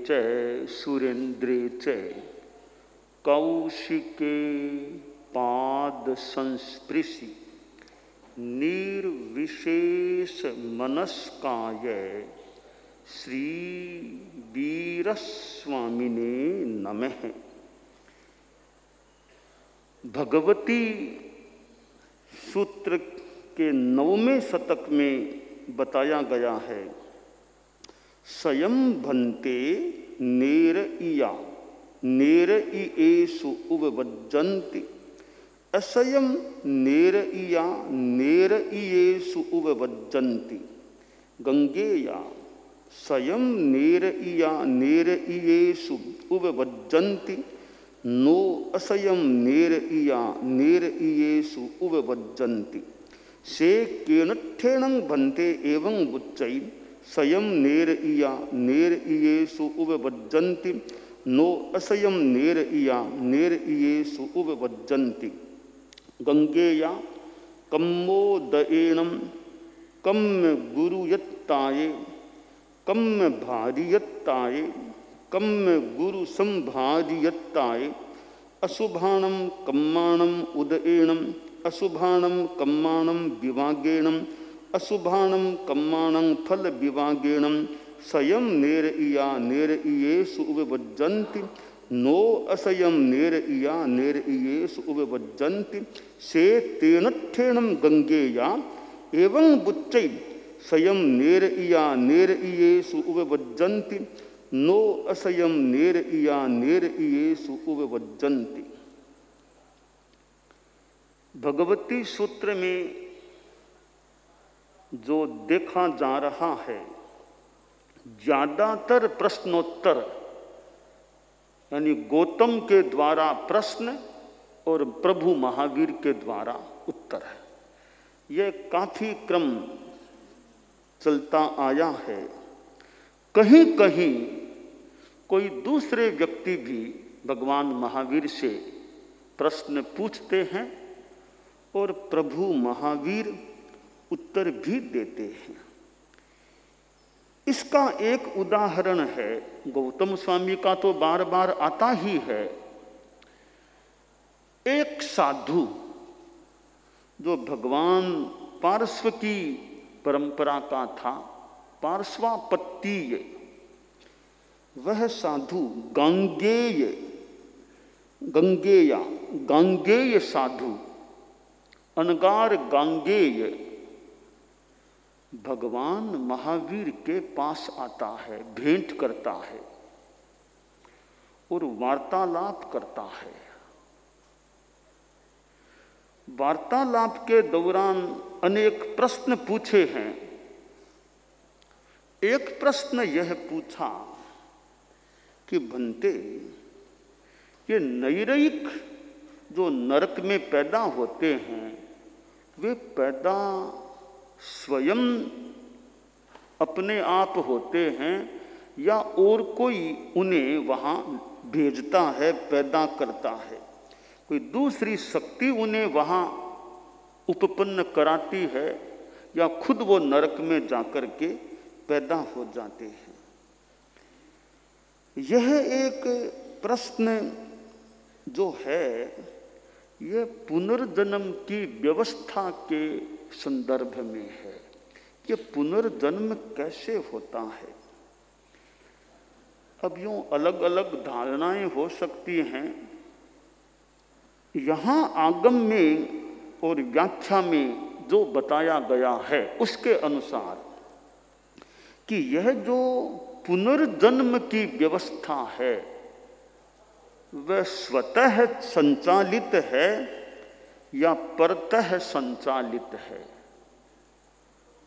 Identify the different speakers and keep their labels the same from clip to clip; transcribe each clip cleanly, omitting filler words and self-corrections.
Speaker 1: च सुरेन्द्रे च कौशिके पाद संस्पृशि निर्विशेष मनस्काय श्री वीरस्वामिने नमः। भगवती सूत्र के 9वें शतक में बताया गया है, स्वयं भन्ते नेर इया नेर इएषु उपवज्जन्ति असयं नेर इया नेर इएषु उपवज्जन्ति गंगेया स्वयं नेर इया नेर इएषु उपवज्जन्ति नो असयं नेर इया नेर इएषु उपवज्जन्ति से केनठेनं भन्ते एवं बुच्चै स्वयं नेर इया नेर इएषु उपवज्जन्ति नो असयं नेर इया नेर इएषु उपवज्जन्ति गंगेया कम्मोदयेनं कम्म गुरुयत्ताये कम्म भारियत्ताये कम्म गुरु संभारियत्ताये अशुभाणं कम्माणं उदयेनं अशुभाणं कम्माणं विभागेणं अशुभाणं कम्माणं फल विभागेणं स्वयं नेर इया नेर इएषु उपवज्जन्ति नो असयं नेर इया नेर इएषु उपवज्जन्ति से तेनठेनं गंगेया एवं बुच्चै स्वयं नेर इया नेर इएषु उपवज्जन्ति नो असयं नेर इया नेर इएषु उपवज्जन्ति। भगवती सूत्र में जो देखा जा रहा है, ज्यादातर प्रश्नोत्तर यानी गौतम के द्वारा प्रश्न और प्रभु महावीर के द्वारा उत्तर है। यह काफी क्रम चलता आया है। कहीं कहीं कोई दूसरे व्यक्ति भी भगवान महावीर से प्रश्न पूछते हैं और प्रभु महावीर उत्तर भी देते हैं। इसका एक उदाहरण है, गौतम स्वामी का तो बार बार आता ही है। एक साधु जो भगवान पार्श्व की परंपरा का था, पार्श्वापत्तीय, वह साधु गांगेय साधु अनगार गांगेय भगवान महावीर के पास आता है, भेंट करता है और वार्तालाप करता है। वार्तालाप के दौरान अनेक प्रश्न पूछे हैं। एक प्रश्न यह पूछा कि भन्ते, ये नैरयिक जो नरक में पैदा होते हैं, वे पैदा स्वयं अपने आप होते हैं या और कोई उन्हें वहाँ भेजता है, पैदा करता है? कोई दूसरी शक्ति उन्हें वहाँ उत्पन्न कराती है या खुद वो नरक में जाकर के पैदा हो जाते हैं? यह एक प्रश्न जो है, यह पुनर्जन्म की व्यवस्था के संदर्भ में है कि पुनर्जन्म कैसे होता है। अब यूं अलग अलग धारणाएं हो सकती हैं। यहाँ आगम में और व्याख्या में जो बताया गया है उसके अनुसार कि यह जो पुनर्जन्म की व्यवस्था है वह स्वतः संचालित है या परतः संचालित है।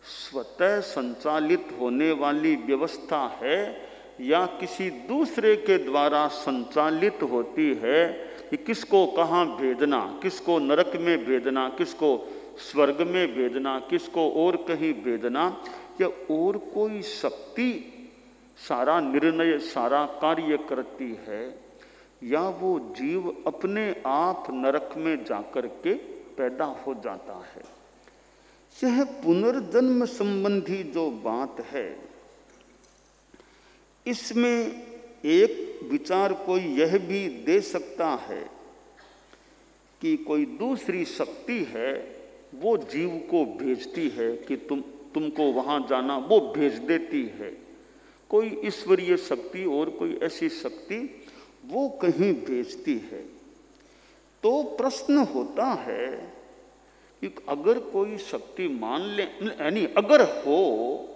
Speaker 1: स्वतः संचालित होने वाली व्यवस्था है या किसी दूसरे के द्वारा संचालित होती है कि किसको कहाँ भेजना, किसको नरक में भेजना, किसको स्वर्ग में भेजना, किसको और कहीं भेजना, या और कोई शक्ति सारा निर्णय, सारा कार्य करती है, या वो जीव अपने आप नरक में जाकर के पैदा हो जाता है। यह पुनर्जन्म संबंधी जो बात है, इसमें एक विचार कोई यह भी दे सकता है कि कोई दूसरी शक्ति है वो जीव को भेजती है कि तुमको वहाँ जाना, वो भेज देती है। कोई ईश्वरीय शक्ति और कोई ऐसी शक्ति वो कहीं भेजती है। तो प्रश्न होता है कि अगर कोई शक्ति मान ले, यानी अगर हो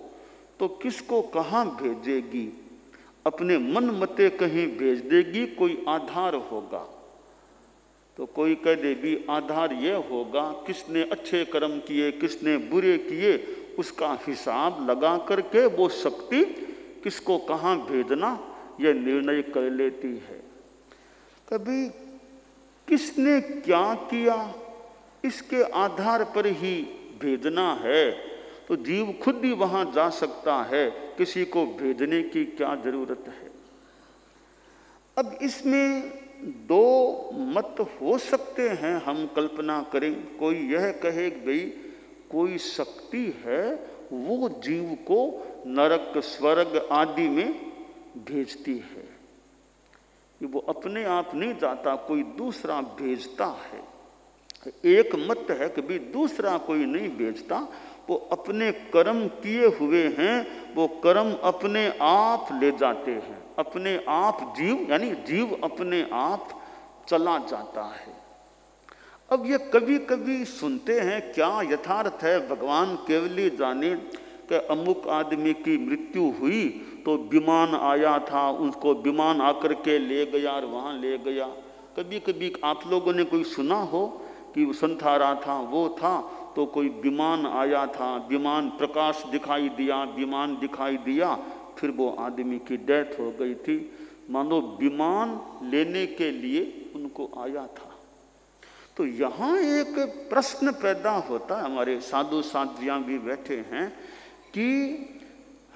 Speaker 1: तो किसको कहाँ भेजेगी? अपने मन मते कहीं भेज देगी, कोई आधार होगा। तो कोई कह दे भी आधार यह होगा किसने अच्छे कर्म किए किसने बुरे किए, उसका हिसाब लगा करके वो शक्ति किसको कहाँ भेजना यह निर्णय कर लेती है। कभी किसने क्या किया इसके आधार पर ही भेजना है, तो जीव खुद ही वहाँ जा सकता है, किसी को भेजने की क्या जरूरत है। अब इसमें दो मत हो सकते हैं, हम कल्पना करें। कोई यह कहे कि भाई कोई शक्ति है वो जीव को नरक स्वर्ग आदि में भेजती है, कि वो अपने आप नहीं जाता, कोई दूसरा भेजता है। एक मत है कि भाई दूसरा कोई नहीं भेजता, वो अपने कर्म किए हुए हैं, वो कर्म अपने आप ले जाते हैं, अपने आप जीव यानी जीव अपने आप चला जाता है। अब ये कभी कभी सुनते हैं, क्या यथार्थ है भगवान केवल ही जाने कि अमुक आदमी की मृत्यु हुई तो विमान आया था, उसको विमान आकर के ले गया और वहाँ ले गया। कभी कभी आप लोगों ने कोई सुना हो कि वो संथारा था, वो था तो कोई विमान आया था, विमान प्रकाश दिखाई दिया, विमान दिखाई दिया, फिर वो आदमी की डेथ हो गई थी। मानो विमान लेने के लिए उनको आया था। तो यहाँ एक प्रश्न पैदा होता है, हमारे साधु साध्वियाँ भी बैठे हैं, कि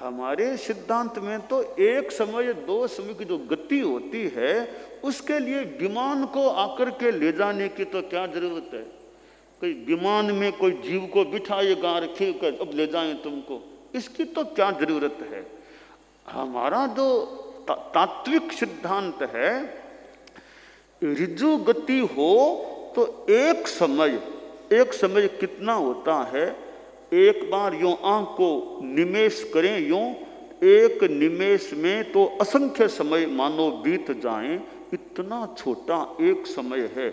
Speaker 1: हमारे सिद्धांत में तो एक समय दो समय की जो गति होती है उसके लिए विमान को आकर के ले जाने की तो क्या जरूरत है? कोई विमान में कोई जीव को बिठाएगा रखे कर अब ले जाएं तुमको, इसकी तो क्या जरूरत है? हमारा जो तात्विक सिद्धांत है, ऋजु गति हो तो एक समय कितना होता है? एक बार यूं आंख को निमेष करें, यूं एक निमेष में तो असंख्य समय मानो बीत जाएं, इतना छोटा एक समय है।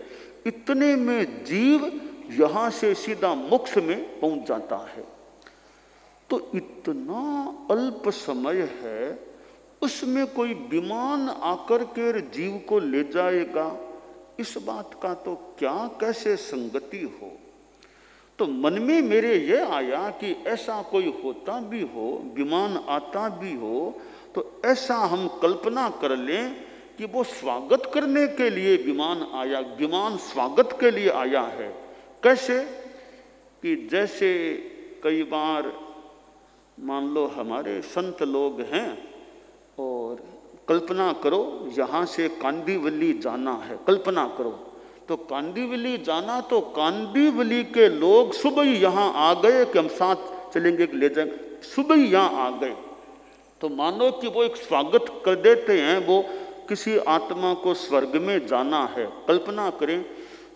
Speaker 1: इतने में जीव यहाँ से सीधा मोक्ष में पहुंच जाता है। तो इतना अल्प समय है, उसमें कोई विमान आकर के जीव को ले जाएगा, इस बात का तो क्या कैसे संगति हो? तो मन में मेरे ये आया कि ऐसा कोई होता भी हो, विमान आता भी हो, तो ऐसा हम कल्पना कर लें कि वो स्वागत करने के लिए विमान आया, विमान स्वागत के लिए आया है। कैसे? कि जैसे कई बार मान लो हमारे संत लोग हैं और कल्पना करो यहाँ से कांदीवली जाना है, कल्पना करो तो कांदीवली जाना, तो कांदीवली के लोग सुबह ही यहाँ आ गए कि हम साथ चलेंगे कि ले जाएंगे, सुबह ही यहाँ आ गए। तो मानो कि वो एक स्वागत कर देते हैं, वो किसी आत्मा को स्वर्ग में जाना है। कल्पना करें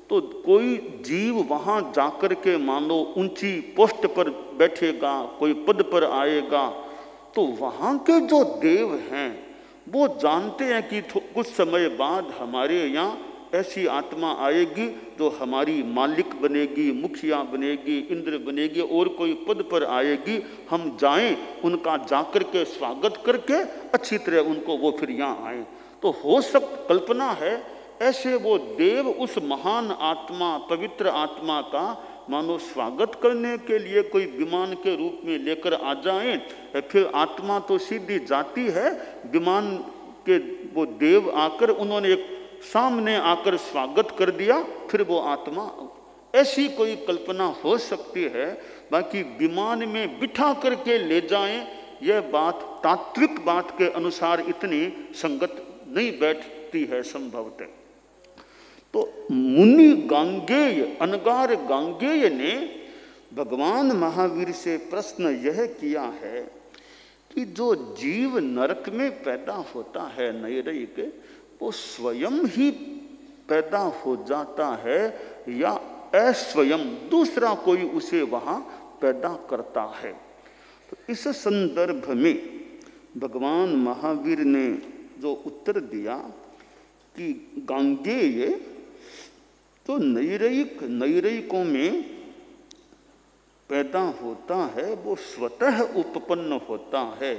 Speaker 1: तो कोई जीव वहाँ जाकर के मानो ऊंची पोस्ट पर बैठेगा, कोई पद पर आएगा, तो वहाँ के जो देव हैं वो जानते हैं कि कुछ समय बाद हमारे यहाँ ऐसी आत्मा आएगी जो हमारी मालिक बनेगी, मुखिया बनेगी, इंद्र बनेगी और कोई पद पर आएगी। हम जाएं, उनका जाकर के स्वागत करके अच्छी तरह उनको वो फिर यहाँ आए। तो हो कल्पना है ऐसे वो देव उस महान आत्मा, पवित्र आत्मा का मानो स्वागत करने के लिए कोई विमान के रूप में लेकर आ जाएं। फिर आत्मा तो सीधी जाती है, विमान के वो देव आकर उन्होंने एक सामने आकर स्वागत कर दिया, फिर वो आत्मा, ऐसी कोई कल्पना हो सकती है। बाकी विमान में बिठा करके ले जाएं, यह बात तात्विक बात के अनुसार इतनी संगत नहीं बैठती है संभवतः। तो मुनि गांगेय, अनगार गांगेय ने भगवान महावीर से प्रश्न यह किया है कि जो जीव नरक में पैदा होता है नैरयिक, वो स्वयं ही पैदा हो जाता है या अस्वयं दूसरा कोई उसे वहां पैदा करता है। तो इस संदर्भ में भगवान महावीर ने जो उत्तर दिया कि गांगेय तो नैरयिकों में पैदा होता है, वो स्वतः उपपन्न होता है,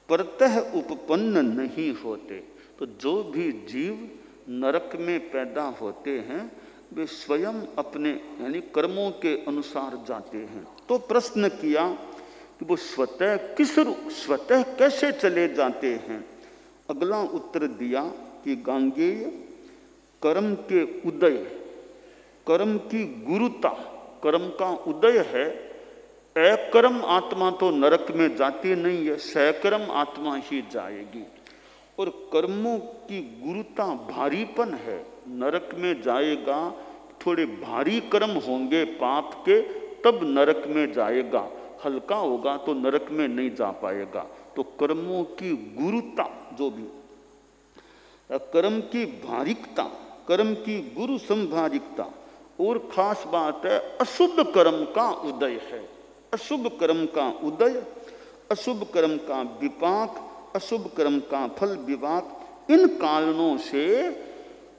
Speaker 1: परतः उपपन्न नहीं होते। तो जो भी जीव नरक में पैदा होते हैं वे स्वयं अपने यानी कर्मों के अनुसार जाते हैं। तो प्रश्न किया कि वो स्वतः कैसे चले जाते हैं। अगला उत्तर दिया कि गांगेय कर्म के उदय, कर्म की गुरुता, कर्म का उदय है। अकर्म आत्मा तो नरक में जाती नहीं है, सकर्म आत्मा ही जाएगी। और कर्मों की गुरुता भारीपन है, नरक में जाएगा, थोड़े भारी कर्म होंगे पाप के तब नरक में जाएगा, हल्का होगा तो नरक में नहीं जा पाएगा। तो कर्मों की गुरुता, जो भी कर्म की भारिकता, कर्म की गुरु संभारिकता, और खास बात है अशुभ कर्म का उदय है। अशुभ कर्म का उदय, अशुभ कर्म का विपाक, अशुभ कर्म का फल विपाक, इन कारणों से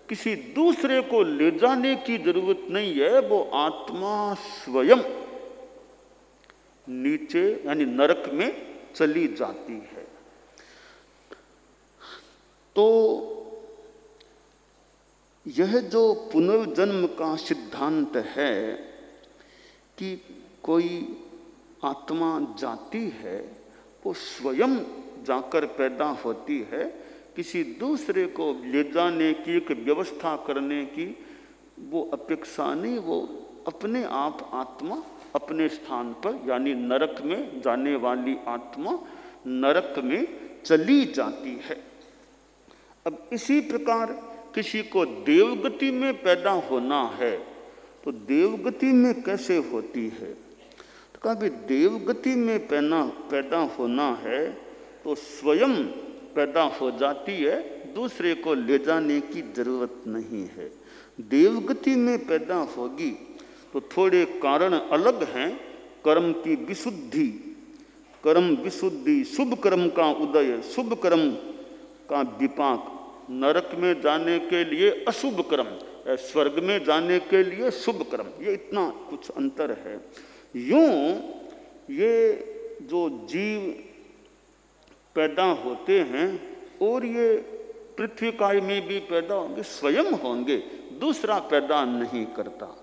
Speaker 1: किसी दूसरे को ले जाने की जरूरत नहीं है, वो आत्मा स्वयं नीचे यानी नरक में चली जाती है। तो यह जो पुनर्जन्म का सिद्धांत है कि कोई आत्मा जाती है, वो स्वयं जाकर पैदा होती है, किसी दूसरे को ले जाने की, एक व्यवस्था करने की वो अपेक्षा नहीं, वो अपने आप आत्मा अपने स्थान पर यानी नरक में जाने वाली आत्मा नरक में चली जाती है। अब इसी प्रकार किसी को देवगति में पैदा होना है तो देवगति में कैसे होती है। तो कहा भी देवगति में पैदा होना है तो स्वयं पैदा हो जाती है, दूसरे को ले जाने की जरूरत नहीं है। देवगति में पैदा होगी तो थोड़े कारण अलग हैं। कर्म की विशुद्धि, कर्म विशुद्धि, शुभ कर्म का उदय, शुभ कर्म का विपाक, नरक में जाने के लिए अशुभ कर्म, स्वर्ग में जाने के लिए शुभ कर्म, ये इतना कुछ अंतर है। यूं ये जो जीव पैदा होते हैं और ये पृथ्वी काल में भी पैदा होंगे, स्वयं होंगे, दूसरा पैदा नहीं करता।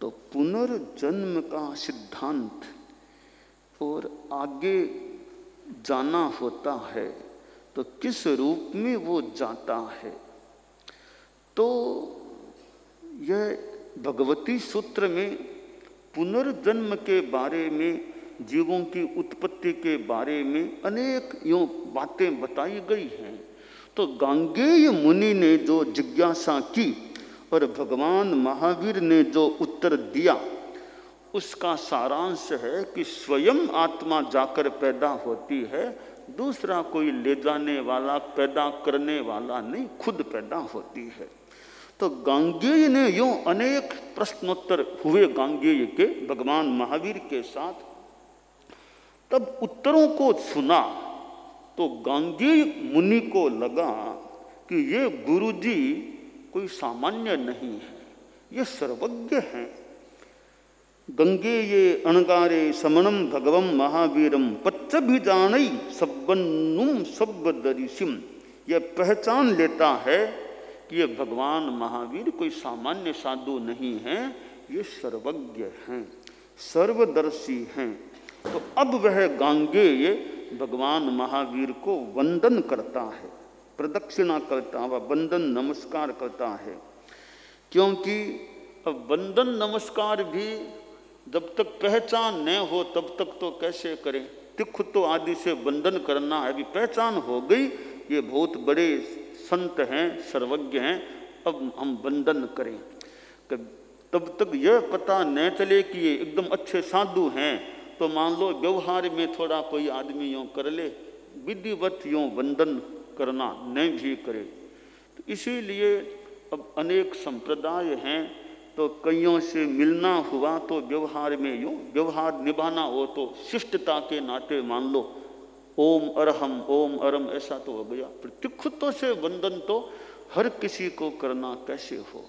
Speaker 1: तो पुनर्जन्म का सिद्धांत और आगे जाना होता है तो किस रूप में वो जाता है। तो यह भगवती सूत्र में पुनर्जन्म के बारे में, जीवों की उत्पत्ति के बारे में अनेक यूं बातें बताई गई हैं। तो गांगेय मुनि ने जो जिज्ञासा की और भगवान महावीर ने जो उत्तर दिया, उसका सारांश है कि स्वयं आत्मा जाकर पैदा होती है, दूसरा कोई ले जाने वाला, पैदा करने वाला नहीं, खुद पैदा होती है। तो गांगेय ने यूं अनेक प्रश्नोत्तर हुए गांगेय के भगवान महावीर के साथ। तब उत्तरों को सुना तो गांगेय मुनि को लगा कि ये गुरुजी कोई सामान्य नहीं है, ये सर्वज्ञ हैं। गंगे ये अणगारे समणम भगवम महावीरम पच्चभिजानई सब्बन्नुम सब्बदरिसिम, यह पहचान लेता है कि ये भगवान महावीर कोई सामान्य साधु नहीं हैं, ये सर्वज्ञ हैं, सर्वदर्शी हैं। तो अब वह गांगेय भगवान महावीर को वंदन करता है, प्रदक्षिणा करता है, वंदन नमस्कार करता है। क्योंकि अब वंदन नमस्कार भी जब तक पहचान न हो तब तक तो कैसे करें। तिखुतो आदि से वंदन करना है, अभी पहचान हो गई ये बहुत बड़े संत हैं, सर्वज्ञ हैं, अब हम वंदन करें। तब तक यह पता न चले कि ये एकदम अच्छे साधु हैं तो मान लो व्यवहार में थोड़ा कोई आदमी यूँ कर ले, विधिवत यूँ वंदन करना नहीं भी करे। तो इसीलिए अब अनेक संप्रदाय हैं, तो कईयों से मिलना हुआ तो व्यवहार में यूँ व्यवहार निभाना हो तो शिष्टता के नाते मान लो ओम अरहम ओम अरम ऐसा तो हो गया। प्रत्युत्थों से वंदन तो हर किसी को करना कैसे हो,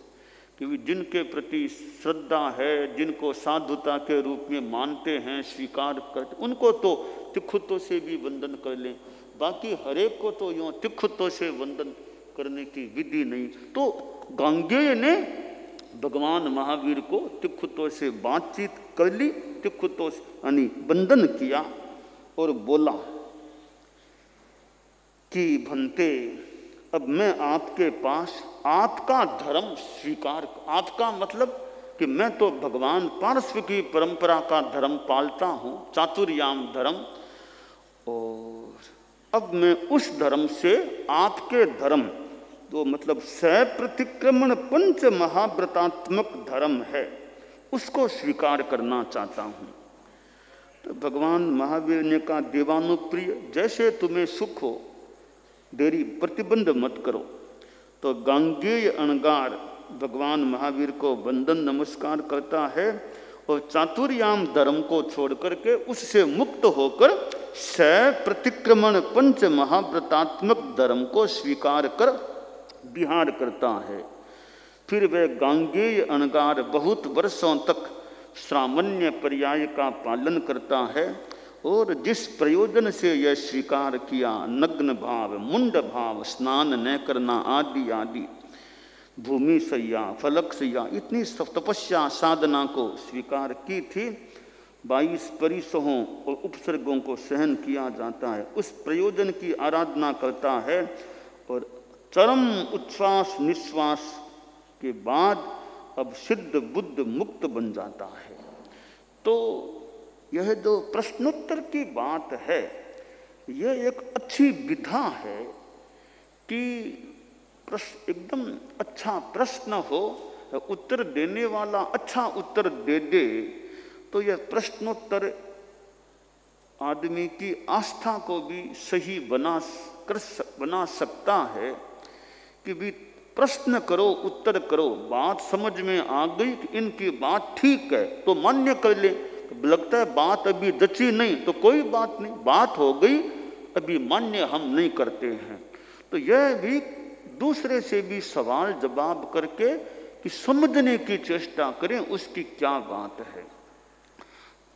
Speaker 1: क्योंकि जिनके प्रति श्रद्धा है, जिनको साधुता के रूप में मानते हैं, स्वीकार करते, उनको तो तिखुत्तों से भी वंदन कर लें। बाकी हरेक को तो यूँ तिखुत्तों से वंदन करने की विधि नहीं। तो गांगेय ने भगवान महावीर को तिखुत्तों से बातचीत कर ली, तिखुत्तों से यानी वंदन किया और बोला कि भंते, अब मैं आपके पास आपका धर्म स्वीकार, आपका मतलब कि मैं तो भगवान पार्श्व की परंपरा का धर्म पालता हूँ, चातुर्याम धर्म, और अब मैं उस धर्म से आपके धर्म तो मतलब सप्रतिक्रमण पंच महाव्रतात्मक धर्म है उसको स्वीकार करना चाहता हूँ। तो भगवान महावीर ने कहा, देवानुप्रिय, जैसे तुम्हें सुख हो, देरी प्रतिबंध मत करो। तो गांगेय अणगार भगवान महावीर को वंदन नमस्कार करता है और चातुर्याम धर्म को छोड़ करके उससे मुक्त होकर सप्रतिक्रमण पंच महाव्रतात्मक धर्म को स्वीकार कर विहार करता है। फिर वह गांगेय अणगार बहुत वर्षों तक श्रामण्य पर्याय का पालन करता है और जिस प्रयोजन से यह स्वीकार किया, नग्न भाव, मुंड भाव, स्नान न करना आदि आदि, भूमि सैया, फलक सैया, इतनी तपस्या साधना को स्वीकार की थी, 22 परिसहों और उपसर्गों को सहन किया जाता है, उस प्रयोजन की आराधना करता है और चरम उच्छ्वास निश्वास के बाद अब सिद्ध बुद्ध मुक्त बन जाता है। तो यह जो प्रश्नोत्तर की बात है, यह एक अच्छी विधा है कि एकदम अच्छा प्रश्न हो, उत्तर देने वाला अच्छा उत्तर दे दे, तो यह प्रश्नोत्तर आदमी की आस्था को भी सही बना सकता है कि भी प्रश्न करो, उत्तर करो, बात समझ में आ गई कि इनकी बात ठीक है तो मान्य कर ले, लगता है बात अभी जची नहीं तो कोई बात नहीं, बात हो गई अभी मान्य हम नहीं करते हैं। तो यह भी दूसरे से भी सवाल जवाब करके कि समझने की चेष्टा करें उसकी क्या बात है।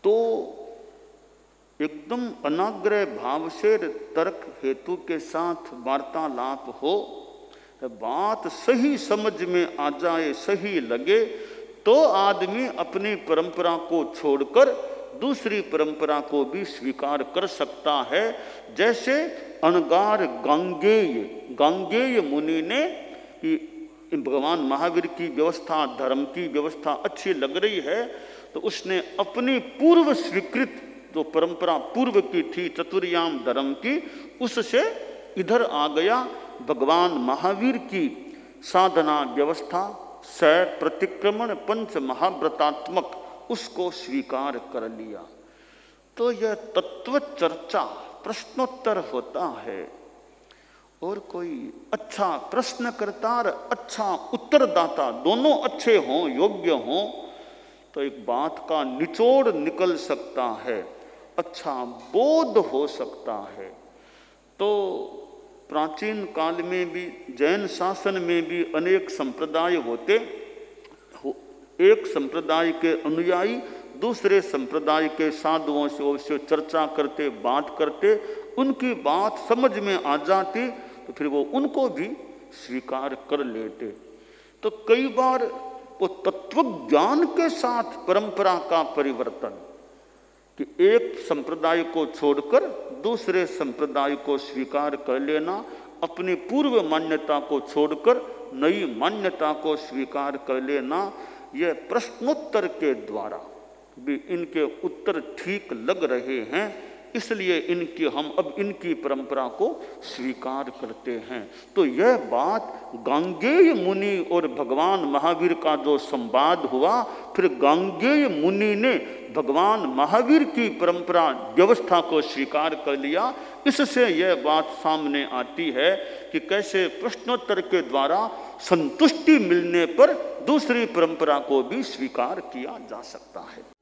Speaker 1: तो एकदम अनाग्रह भाव से तर्क हेतु के साथ वार्तालाप हो, बात सही समझ में आ जाए, सही लगे, तो आदमी अपनी परंपरा को छोड़कर दूसरी परंपरा को भी स्वीकार कर सकता है। जैसे अणगार गांगेय मुनि ने कि भगवान महावीर की व्यवस्था, धर्म की व्यवस्था अच्छी लग रही है, तो उसने अपनी पूर्व स्वीकृत जो परंपरा पूर्व की थी चतुर्याम धर्म की, उससे इधर आ गया, भगवान महावीर की साधना व्यवस्था सप्रतिक्रमण पंच महाव्रतात्मक उसको स्वीकार कर लिया। तो यह तत्व चर्चा प्रश्नोत्तर होता है और कोई अच्छा प्रश्नकर्ता और अच्छा उत्तरदाता दोनों अच्छे हों, योग्य हों, तो एक बात का निचोड़ निकल सकता है, अच्छा बोध हो सकता है। तो प्राचीन काल में भी जैन शासन में भी अनेक संप्रदाय होते, एक संप्रदाय के अनुयायी दूसरे संप्रदाय के साधुओं से चर्चा करते, बात करते, उनकी बात समझ में आ जाती तो फिर वो उनको भी स्वीकार कर लेते। तो कई बार वो तत्व ज्ञान के साथ परंपरा का परिवर्तन कि एक संप्रदाय को छोड़कर दूसरे संप्रदाय को स्वीकार कर लेना, अपनी पूर्व मान्यता को छोड़कर नई मान्यता को स्वीकार कर लेना, यह प्रश्नोत्तर के द्वारा भी इनके उत्तर ठीक लग रहे हैं इसलिए हम अब इनकी परंपरा को स्वीकार करते हैं। तो यह बात गांगेय मुनि और भगवान महावीर का जो संवाद हुआ, फिर गांगेय मुनि ने भगवान महावीर की परंपरा व्यवस्था को स्वीकार कर लिया। इससे यह बात सामने आती है कि कैसे प्रश्नोत्तर के द्वारा संतुष्टि मिलने पर दूसरी परंपरा को भी स्वीकार किया जा सकता है।